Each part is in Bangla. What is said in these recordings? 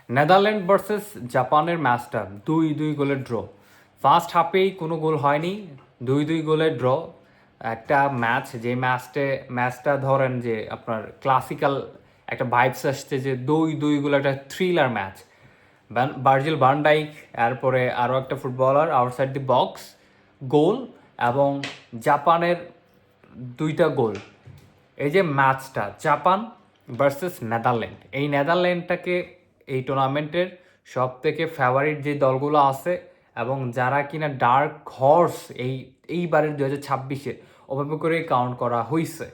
নেদারল্যান্ড ভার্সেস জাপানের ম্যাচটা 2-2 গোলের ড্র। ফার্স্ট হাফেই কোনো গোল হয়নি, 2-2 গোলের ড্র। একটা ম্যাচ যে ম্যাচটা ধরেন যে আপনার ক্লাসিক্যাল একটা ভাইবস আসছে, যে 2-2 গোল, একটা থ্রিলার ম্যাচ। ভার্জিল ভান ডাইক, এরপরে আরও একটা ফুটবলার আউটসাইড দি বক্স গোল, এবং জাপানের 2টা গোল। এই যে ম্যাচটা জাপান ভার্সেস নেদারল্যান্ড, এই নেদারল্যান্ডটাকে এই টুর্নামেন্টের সব থেকে ফেভারিট যে দলগুলো আছে এবং যারা কিনা ডার্ক হর্স এইবারের 2026-এ ওভাবে করে কাউন্ট করা হয়েছে,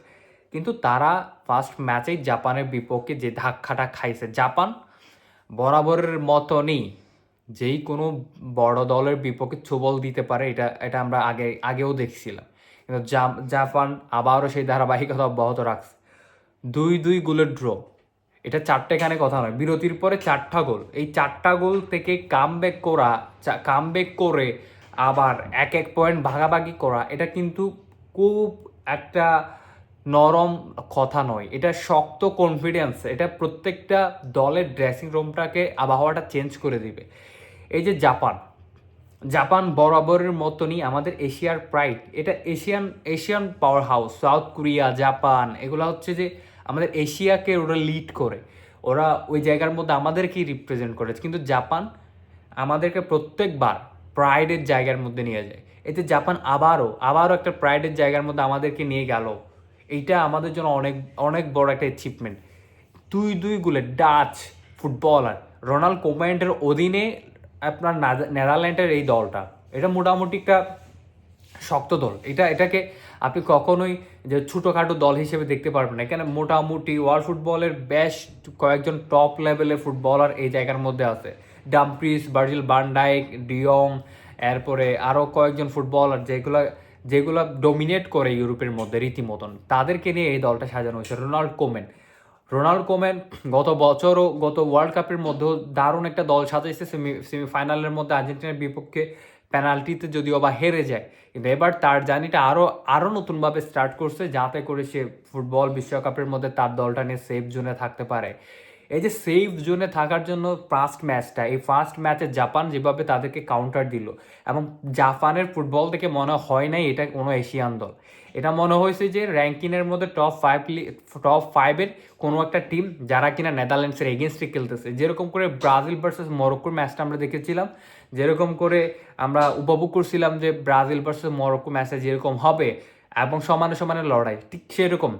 কিন্তু তারা ফার্স্ট ম্যাচেই জাপানের বিপক্ষে যে ধাক্কাটা খাইছে, জাপান বরাবরের মতনই যেই কোনো বড় দলের বিপক্ষে ছোবল দিতে পারে, এটা আমরা আগেও দেখছিলাম। কিন্তু জাপান আবারও সেই ধারাবাহিকতা অব্যাহত রাখছে। 2-2 গোলের ড্র, এটা চারটেখানে কথা নয়, বিরতির পরে 4টা গোল। এই 4টা গোল থেকে কামব্যাক করে আবার এক পয়েন্ট ভাগাভাগি করা, এটা কিন্তু খুব একটা নরম কথা নয়, এটা শক্ত কনফিডেন্স। এটা প্রত্যেকটা দলের ড্রেসিং রুমটাকে আবহাওয়াটা চেঞ্জ করে দিবে। এই যে জাপান বরাবরের মতনই আমাদের এশিয়ার প্রাইড, এটা Asian power house. South Korea, Japan, এগুলো হচ্ছে যে আমাদের এশিয়াকে ওরা লিড করে, ওরা ওই জায়গার মধ্যে আমাদেরকেই রিপ্রেজেন্ট করে। কিন্তু জাপান আমাদেরকে প্রত্যেকবার প্রাইডের জায়গার মধ্যে নিয়ে যায়। এতে জাপান আবারও একটা প্রাইডের জায়গার মধ্যে আমাদেরকে নিয়ে গেল। এইটা আমাদের জন্য অনেক অনেক বড় একটা অ্যাচিভমেন্ট। 2-2 গোলে ডাচ ফুটবলার রোনাল্ড কোম্যান্ডের অধীনে আপনার নেদারল্যান্ডের এই দলটা, এটা মোটামুটি একটা শক্ত দল। এটাকে আপনি কখনোই যে ছোটোখাটো দল হিসেবে দেখতে পারবেন না। এখানে মোটামুটি ওয়ার্ল্ড ফুটবলের বেশ কয়েকজন টপ লেভেলের ফুটবলার এই জায়গার মধ্যে আছে। ডাম্প্রিস, ভার্জিল ভান ডাইক, ডিয়ং, এরপরে আরও কয়েকজন ফুটবলার যেগুলো ডোমিনেট করে ইউরোপের মধ্যে রীতিমতন, তাদেরকে নিয়ে এই দলটা সাজানো হয়েছে। রোনাল্ড কোমেন গত ওয়ার্ল্ড কাপের মধ্যেও দারুণ একটা দল সাজাইছে। সেমিফাইনালের মধ্যে আর্জেন্টিনার বিপক্ষে পেনাল্টিতে যদিও বা হেরে যায়, কিন্তু এবার তার জার্নিটা আরও নতুনভাবে স্টার্ট করছে, যাতে করে সে ফুটবল বিশ্বকাপের মধ্যে তার দলটা নিয়ে সেফ জোনে থাকতে পারে। এই যে সেফ জোনে থাকার জন্য এই ফার্স্ট ম্যাচে জাপান যেভাবে তাদেরকে কাউন্টার দিল, এবং জাপানের ফুটবল থেকে মনে হয় নাই এটা কোনো এশিয়ান দল। এটা মনে হয়েছে যে র্যাঙ্কিংয়ের মধ্যে টপ 5-এর কোনো একটা টিম, যারা কিনা নেদারল্যান্ডসের এগেনস্টে খেলতেছে। যেরকম করে ব্রাজিল ভার্সেস মরক্কোর ম্যাচটা আমরা দেখেছিলাম, যেরকম করে আমরা উপভোগ করছিলাম যে ব্রাজিল ভার্সেস মরক্কো ম্যাচে যেরকম হবে এবং সমানে সমানে লড়াই, ঠিক সেরকম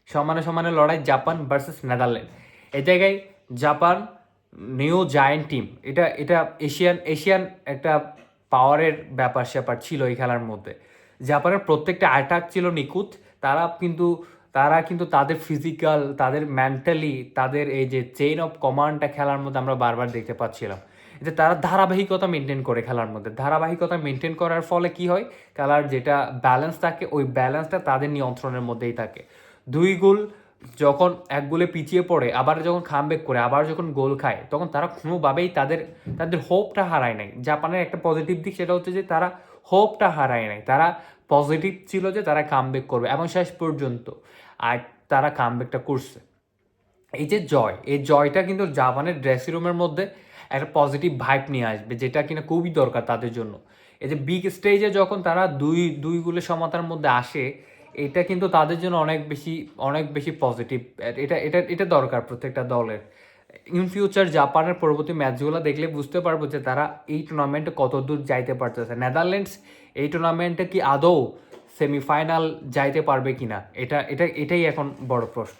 সমানে সমানে লড়াই জাপান ভার্সেস নেদারল্যান্ড। এই জায়গায় জাপান নিউ জায়ান্ট টিম, এটা এটা এশিয়ান একটা পাওয়ারের ব্যাপার স্যাপার ছিল এই খেলার মধ্যে। জাপানের প্রত্যেকটা অ্যাটাক ছিল নিখুঁত। তারা কিন্তু তাদের ফিজিক্যাল, তাদের মেন্টালি, তাদের এই যে চেইন অফ কমান্ডটা খেলার মধ্যে আমরা বারবার দেখতে পাচ্ছিলাম, যে তারা ধারাবাহিকতা মেনটেন করে খেলার মধ্যে। ধারাবাহিকতা মেনটেন করার ফলে কি হয়, খেলার যেটা ব্যালেন্স থাকে, ওই ব্যালেন্সটা তাদের নিয়ন্ত্রণের মধ্যেই থাকে। 2 গোল যখন এক গোলে পিছিয়ে পড়ে, আবার যখন কামব্যাক করে, আবার যখন গোল খায়, তখন তারা কোনোভাবেই তাদের হোপটা হারায় নাই। জাপানের একটা পজিটিভ দিক সেটা হচ্ছে যে তারা হোপটা হারায় নাই। তারা পজিটিভ ছিল যে তারা কামব্যাক করবে, এবং শেষ পর্যন্ত আর তারা কামব্যাকটা করছে। এই জয়টা কিন্তু জাপানের ড্রেসিং রুমের মধ্যে একটা পজিটিভ ভাইব নিয়ে আসবে, যেটা কিনা খুবই দরকার তাদের জন্য। এই যে বিগ স্টেজে যখন তারা দুই গোলের সমতার মধ্যে আসে, এটা কিন্তু তাদের জন্য অনেক বেশি পজিটিভ। এটা দরকার প্রত্যেকটা দলের। ইন ফিউচার জাপানের পরবর্তী ম্যাচগুলো দেখলে বুঝতে পারবো যে তারা এই টুর্নামেন্টে কত দূর যাইতে পারতেছে। নেদারল্যান্ডস এই টুর্নামেন্টে কি আদৌ সেমিফাইনাল যাইতে পারবে কিনা, এটাই এখন বড় প্রশ্ন।